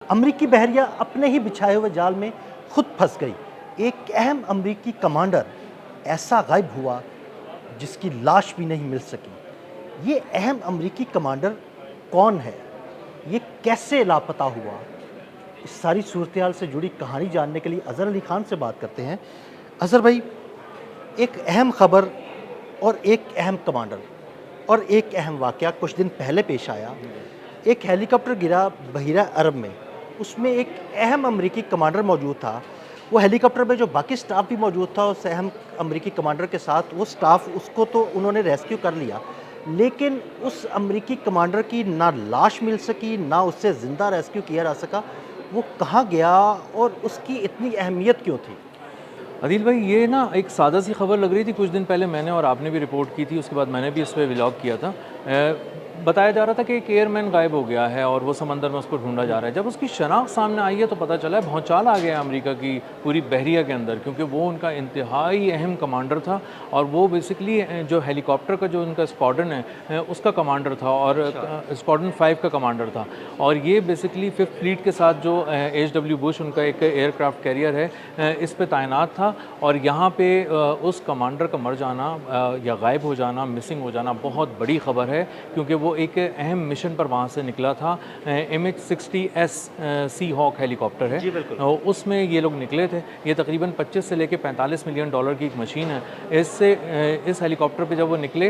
अमरीकी बहरिया अपने ही बिछाए हुए जाल में खुद फंस गई। एक अहम अमरीकी कमांडर ऐसा गायब हुआ जिसकी लाश भी नहीं मिल सकी। ये अहम अमरीकी कमांडर कौन है? ये कैसे लापता हुआ? इस सारी सूरत-ए-हाल से जुड़ी कहानी जानने के लिए अज़हर अली खान से बात करते हैं। अज़हर भाई, एक अहम खबर और एक अहम कमांडर और एक अहम वाक़या कुछ दिन पहले पेश आया। एक हेलीकॉप्टर गिरा बहीरा अरब में, उसमें एक अहम अमरीकी कमांडर मौजूद था। वो हेलीकॉप्टर में जो बाकी स्टाफ भी मौजूद था उस अहम अमरीकी कमांडर के साथ, वो स्टाफ उसको तो उन्होंने रेस्क्यू कर लिया, लेकिन उस अमरीकी कमांडर की ना लाश मिल सकी, ना उससे ज़िंदा रेस्क्यू किया जा सका। वो कहाँ गया और उसकी इतनी अहमियत क्यों थी? अदील भाई, ये ना एक सादा सी खबर लग रही थी। कुछ दिन पहले मैंने और आपने भी रिपोर्ट की थी, उसके बाद मैंने भी इस पर व्लॉग किया था। बताया जा रहा था कि एक एयरमैन गायब हो गया है और वो समंदर में उसको ढूंढा जा रहा है। जब उसकी शनाख्त सामने आई है तो पता चला है भौचाल आ गया अमेरिका की पूरी बहरिया के अंदर, क्योंकि वो उनका इंतहाई अहम कमांडर था और वो बेसिकली जो हेलीकॉप्टर का जो उनका स्क्वाड्रन है उसका कमांडर था और स्क्वाड्रन 5 का कमांडर था। और ये बेसिकली 5th फ्लीट के साथ जो HW बुश उनका एक एयरक्राफ्ट कैरियर है इस पे तैनात था। और यहाँ पे उस कमांडर का मर जाना या गायब हो जाना, मिसिंग हो जाना बहुत बड़ी खबर है, क्योंकि वो एक अहम मिशन पर वहाँ से निकला था। MH-60S सी हॉक हेलीकॉप्टर है। जी, बिल्कुल। उसमें ये लोग निकले थे। ये तकरीबन 25 से लेकर $45 मिलियन की एक मशीन है। इस हेलीकॉप्टर पे जब वो निकले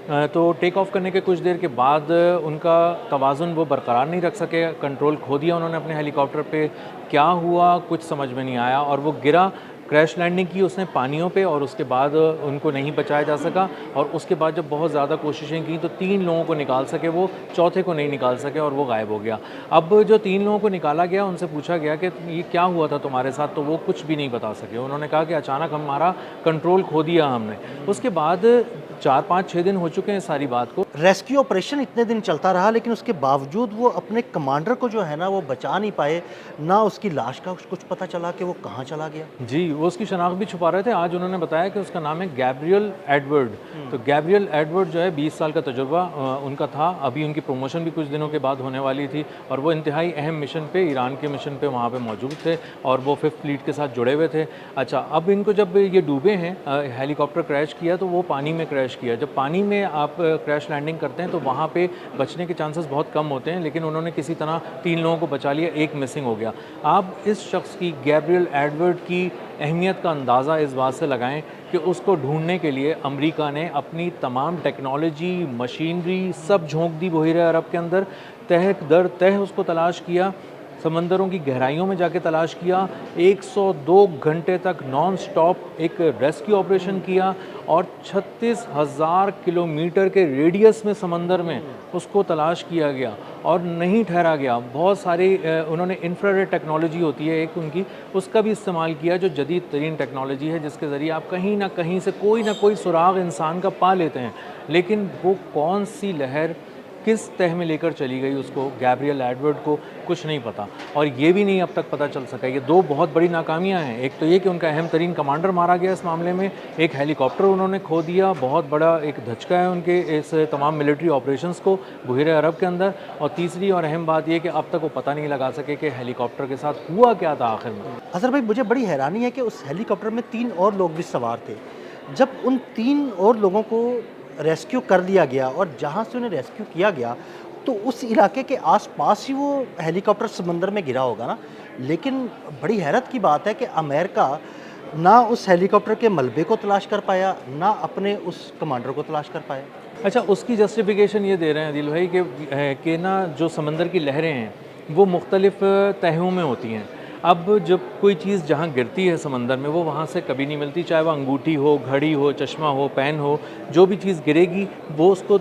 तो टेक ऑफ करने के कुछ देर के बाद उनका तवाज़ुन वो बरकरार नहीं रख सके, कंट्रोल खो दिया उन्होंने अपने हेलीकॉप्टर पे। क्या हुआ कुछ समझ में नहीं आया और वो गिरा। क्रैश लैंडिंग की उसने पानियों पे और उसके बाद उनको नहीं बचाया जा सका। और उसके बाद जब बहुत ज़्यादा कोशिशें की तो 3 लोगों को निकाल सके वो, चौथे को नहीं निकाल सके और वो गायब हो गया। अब जो 3 लोगों को निकाला गया उनसे पूछा गया कि ये क्या हुआ था तुम्हारे साथ, तो वो कुछ भी नहीं बता सके। उन्होंने कहा कि अचानक हमारा कंट्रोल खो दिया हमने। उसके बाद 4-5-6 दिन हो चुके हैं सारी बात को। रेस्क्यू ऑपरेशन इतने दिन चलता रहा, लेकिन उसके बावजूद वो अपने कमांडर को जो है ना वो बचा नहीं पाए, ना उसकी लाश का कुछ पता चला कि वो कहाँ चला गया। जी, वो उसकी शनाख्त भी छुपा रहे थे। आज उन्होंने बताया कि उसका नाम है गैब्रियल एडवर्ड। तो गैब्रियल एडवर्ड जो है 20 साल का तजुर्बा उनका था। अभी उनकी प्रमोशन भी कुछ दिनों के बाद होने वाली थी और वो इंतहाई अहम मिशन पे, ईरान के मिशन पे वहाँ पे मौजूद थे और वो 5th फ्लीट के साथ जुड़े हुए थे। अच्छा, अब इनको जब ये डूबे हैं, हेलीकॉप्टर क्रैश किया तो वो पानी में क्रैश किया। जब पानी में आप क्रैश लैंडिंग करते हैं तो वहाँ पे बचने के चांसेस बहुत कम होते हैं, लेकिन उन्होंने किसी तरह 3 लोगों को बचा लिया, एक मिसिंग हो गया। आप इस शख्स की, गैब्रियल एडवर्ड की अहमियत का अंदाज़ा इस बात से लगाएं कि उसको ढूंढने के लिए अमेरिका ने अपनी तमाम टेक्नोलॉजी, मशीनरी सब झोंक दी बहीरे अरब के अंदर। तह दर तह उसको तलाश किया, समंदरों की गहराइयों में जाके तलाश किया। 102 घंटे तक नॉन स्टॉप एक रेस्क्यू ऑपरेशन किया और 36,000 किलोमीटर के रेडियस में समंदर में उसको तलाश किया गया और नहीं ठहरा गया। बहुत सारी उन्होंने इंफ्रारेड टेक्नोलॉजी होती है एक उनकी, उसका भी इस्तेमाल किया, जो जदीद तरीन टेक्नोलॉजी है जिसके ज़रिए आप कहीं ना कहीं से कोई ना कोई सुराग इंसान का पा लेते हैं। लेकिन वो कौन सी लहर किस तह में लेकर चली गई उसको, गैब्रियल एडवर्ड को, कुछ नहीं पता। और ये भी नहीं अब तक पता चल सका। ये 2 बहुत बड़ी नाकामियां हैं। एक तो ये कि उनका अहम तरीन कमांडर मारा गया इस मामले में, एक हेलीकॉप्टर उन्होंने खो दिया, बहुत बड़ा एक धचका है उनके इस तमाम मिलिट्री ऑपरेशंस को बहीरे अरब के अंदर। और तीसरी और अहम बात ये कि अब तक वो पता नहीं लगा सके कि हेलीकॉप्टर के साथ हुआ क्या था आखिर में। अज़हर भाई, मुझे बड़ी हैरानी है कि उस हेलीकॉप्टर में 3 और लोग भी सवार थे। जब उन 3 और लोगों को रेस्क्यू कर लिया गया और जहाँ से उन्हें रेस्क्यू किया गया, तो उस इलाके के आस-पास ही वो हेलीकॉप्टर समंदर में गिरा होगा ना? लेकिन बड़ी हैरत की बात है कि अमेरिका ना उस हेलीकॉप्टर के मलबे को तलाश कर पाया, ना अपने उस कमांडर को तलाश कर पाया। अच्छा, उसकी जस्टिफिकेशन ये दे रहे हैं दिल भाई कि ना जो समंदर की लहरें हैं वो मुख्तलिफ़ तहों में होती हैं। अब जब कोई चीज़ जहाँ गिरती है समंदर में वो वहाँ से कभी नहीं मिलती, चाहे वह अंगूठी हो, घड़ी हो, चश्मा हो, पेन हो, जो भी चीज़ गिरेगी वो उसको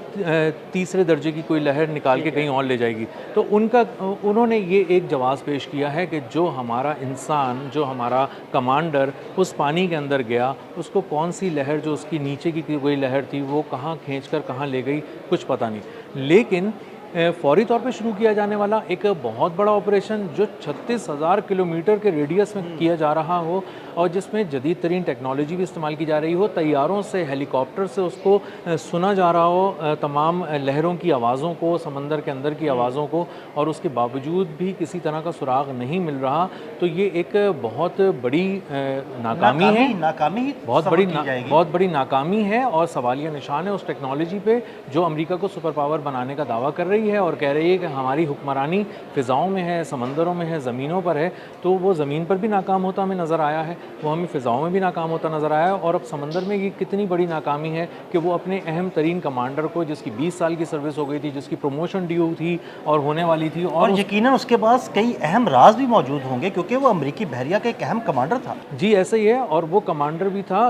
तीसरे दर्जे की कोई लहर निकाल के कहीं और ले जाएगी। तो उन्होंने ये एक जवाब पेश किया है कि जो हमारा इंसान, जो हमारा कमांडर उस पानी के अंदर गया, उसको कौन सी लहर, जो उसकी नीचे की कोई लहर थी, वो कहाँ खींच कर कहाँ ले गई कुछ पता नहीं। लेकिन फौरी तौर पे शुरू किया जाने वाला एक बहुत बड़ा ऑपरेशन जो 36,000 किलोमीटर के रेडियस में किया जा रहा हो और जिसमें जदीद तरीन टेक्नोलॉजी भी इस्तेमाल की जा रही हो, तैयारों से, हेलीकॉप्टर से उसको सुना जा रहा हो, तमाम लहरों की आवाज़ों को, समंदर के अंदर की आवाज़ों को, और उसके बावजूद भी किसी तरह का सुराग नहीं मिल रहा। तो ये एक बहुत बड़ी नाकामी है, नाकामी बहुत बड़ी नाकामी है और सवालिया निशान है उस टेक्नोलॉजी पे जो अमेरिका को सुपर पावर बनाने का दावा कर रही है और कह रही है कि हमारी हुक्मरानी फ़िज़ाओं में है, समंदरों में है, ज़मीनों पर है। तो वो ज़मीन पर भी नाकाम होता हमें नज़र आया है, वो हमें फ़िज़ाओं में भी नाकाम होता नज़र आया है, और अब समंदर में ये कितनी बड़ी नाकामी है कि वो अपने अहम तरीन कमांडर को, जिसकी 20 साल की सर्विस हो गई थी, जिसकी प्रमोशन ड्यू थी और होने वाली थी, और यकीनन उसके पास कई अहम राज भी मौजूद होंगे क्योंकि वो अमेरिकी बहरिया का एक अहम कमांडर था। जी ऐसा ही है, और वो कमांडर भी था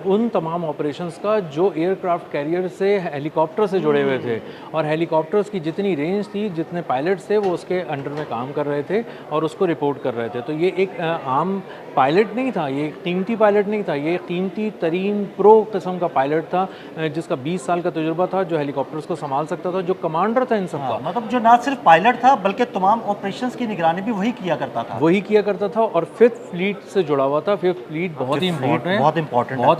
उन तमाम ऑपरेशंस का जो एयरक्राफ्ट कैरियर से, हेलीकॉप्टर से जुड़े हुए थे, और हेलीकॉप्टर्स की जितनी रेंज थी, जितने पायलट्स थे, वो उसके अंडर में काम कर रहे थे और उसको रिपोर्ट कर रहे थे। तो ये एक आम पायलट नहीं था, ये एक कीमती पायलट नहीं था, ये कीमती तरीन प्रो किस्म का पायलट था जिसका 20 साल का तजुर्बा था, जो हेलीकॉप्टर्स को संभाल सकता था, जो कमांडर था इन सब का। मतलब जो ना सिर्फ पायलट था बल्कि तमाम ऑपरेशंस की निगरानी भी वही किया करता था, और फिफ्थ फ्लीट से जुड़ा हुआ था। फिफ्थ फ्लीट बहुत ही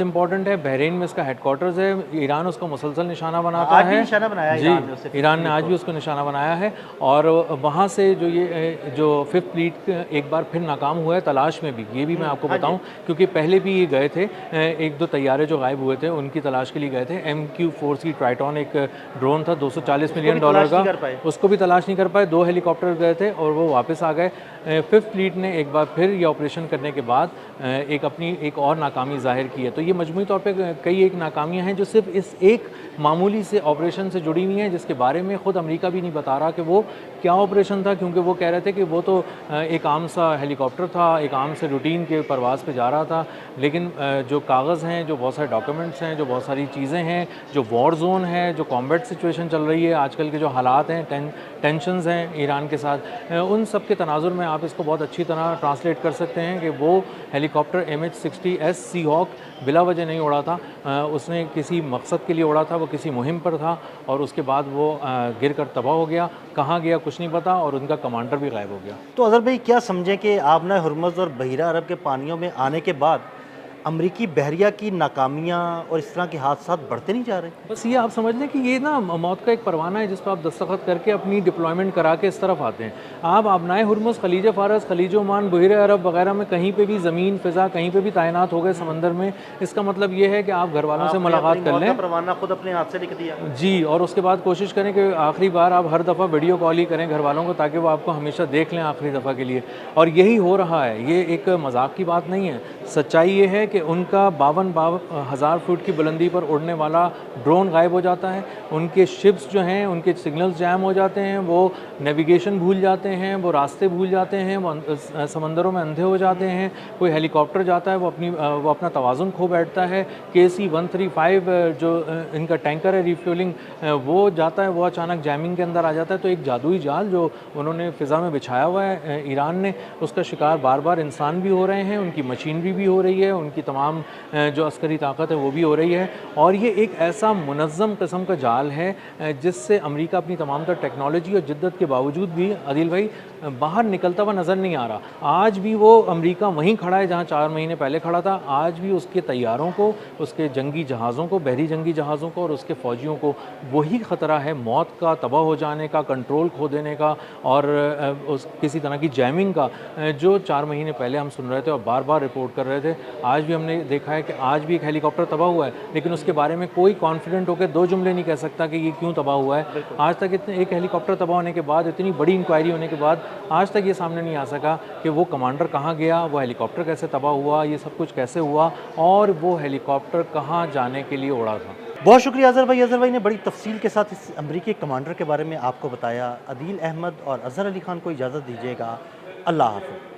इंपॉर्टेंट है। बहरीन में इसका हेडक्वार्टर्स है। ईरान उसको मुसलसल निशाना बनाता है, निशाना बनाया जी, ईरान ने आज भी उसको निशाना बनाया है। और वहाँ से जो फिफ्थ फ्लीट एक बार फिर नाकाम हुआ है तलाश में भी, ये भी मैं आपको बताऊं, क्योंकि पहले भी ये गए थे, एक दो तैयारे जो गायब हुए थे उनकी तलाश के लिए गए थे। MQ-4C ट्राइटॉन एक ड्रोन था $240 मिलियन का, उसको भी तलाश नहीं कर पाए। 2 हेलीकॉप्टर गए थे और वो वापस आ गए। फिफ्थ फ्लीट ने एक बार फिर ये ऑपरेशन करने के बाद एक और नाकामी जाहिर की है। तो ये मजमूई तौर पे कई एक नाकामियां हैं जो सिर्फ इस एक मामूली से ऑपरेशन से जुड़ी हुई हैं, जिसके बारे में ख़ुद अमेरिका भी नहीं बता रहा कि वो क्या ऑपरेशन था, क्योंकि वो कह रहे थे कि वो तो एक आम सा हेलीकॉप्टर था, एक आम से रूटीन के परवाज़ पे जा रहा था। लेकिन जो कागज़ हैं, जो बहुत सारे डॉक्यूमेंट्स हैं, जो बहुत सारी चीज़ें हैं, जो वॉर जोन है, जो कॉम्बैट सिचुएशन चल रही है, आजकल के जो हालात हैं, टेंशन्स हैं ईरान के साथ, उन सब के तनाजुर में आप इसको बहुत अच्छी तरह ट्रांसलेट कर सकते हैं कि वो हेलीकॉप्टर MH-60S सीहॉक बिला वजह नहीं उड़ा था, उसने किसी मकसद के लिए उड़ा था, वो किसी मुहिम पर था और उसके बाद वो गिर कर तबाह हो गया। कहाँ गया कुछ नहीं पता, और उनका कमांडर भी गायब हो गया। तो अज़हर भाई क्या समझें कि आबना हुर्मुज़ और बहिरा अरब के पानियों में आने के बाद अमरीकी बहरिया की नाकामियाँ और इस तरह के हादसा बढ़ते नहीं जा रहे? बस ये आप समझ लें कि ये ना मौत का एक परवाना है जिस पर आप दस्तखत करके अपनी डिप्लॉयमेंट करा के इस तरफ आते हैं। आप आबनाए हुर्मुज़, खलीज फ़ारस, खलीज ओमान, बहरे अरब वगैरह में कहीं पे भी ज़मीन फ़िज़ा कहीं पे भी तैनात हो गए समंदर में, इसका मतलब ये है कि आप घर वालों से मुलाकात कर लें, परवाना खुद अपने हाथ से लिख दिया जी, और उसके बाद कोशिश करें कि आखिरी बार आप हर दफ़ा वीडियो कॉल ही करें घर वालों को, ताकि वो आपको हमेशा देख लें आखिरी दफ़ा के लिए। और यही हो रहा है, ये एक मजाक की बात नहीं है। सच्चाई ये है कि उनका 52,000 फुट की बुलंदी पर उड़ने वाला ड्रोन गायब हो जाता है, उनके शिप्स जो हैं उनके सिग्नल्स जैम हो जाते हैं, वो नेविगेशन भूल जाते हैं, वो रास्ते भूल जाते हैं, वो समंदरों में अंधे हो जाते हैं। कोई हेलीकॉप्टर जाता है, वो अपना तवाज़ुन खो बैठता है। KC-135 जो इनका टैंकर है रिफ्यूलिंग, वो जाता है, वो अचानक जैमिंग के अंदर आ जाता है। तो एक जादुई जाल जो उन्होंने फ़िज़ा में बिछाया हुआ है ईरान ने, उसका शिकार बार बार इंसान भी हो रहे हैं, उनकी मशीनरी भी हो रही है, उनकी तमाम जो अस्करी ताकत है वो भी हो रही है। और ये एक ऐसा मुनज़्ज़म किस्म का जाल है जिससे अमेरिका अपनी तमाम तर टेक्नोलॉजी और जिद्दत के बावजूद भी, आदिल भाई, बाहर निकलता हुआ नज़र नहीं आ रहा। आज भी वो अमेरिका वहीं खड़ा है जहाँ 4 महीने पहले खड़ा था। आज भी उसके तैयारों को, उसके जंगी जहाज़ों को, बहरी जंगी जहाज़ों को और उसके फ़ौजियों को वही ख़तरा है, मौत का, तबाह हो जाने का, कंट्रोल खो देने का और किसी तरह की जैमिंग का, जो 4 महीने पहले हम सुन रहे थे और बार बार रिपोर्ट कर रहे थे। आज भी हमने देखा है कि आज भी एक हेलीकॉप्टर तबाह हुआ है, लेकिन उसके बारे में कोई कॉन्फिडेंट होकर 2 जुमले नहीं कह सकता कि ये क्यों तबाह हुआ है। आज तक एक हेलीकॉप्टर तबाह होने के बाद, इतनी बड़ी इंक्वायरी होने के बाद, आज तक ये सामने नहीं आ सका कि वो कमांडर कहाँ गया, वो हेलीकॉप्टर कैसे तबाह हुआ, ये सब कुछ कैसे हुआ और वो हेलीकॉप्टर कहाँ जाने के लिए उड़ा था। बहुत शुक्रिया अज़हर भाई। अज़हर भाई ने बड़ी तफसील के साथ इस अमरीकी कमांडर के बारे में आपको बताया। अदील अहमद और अज़हर अली ख़ान को इजाज़त दीजिएगा। अल्लाह हाफ़िज़।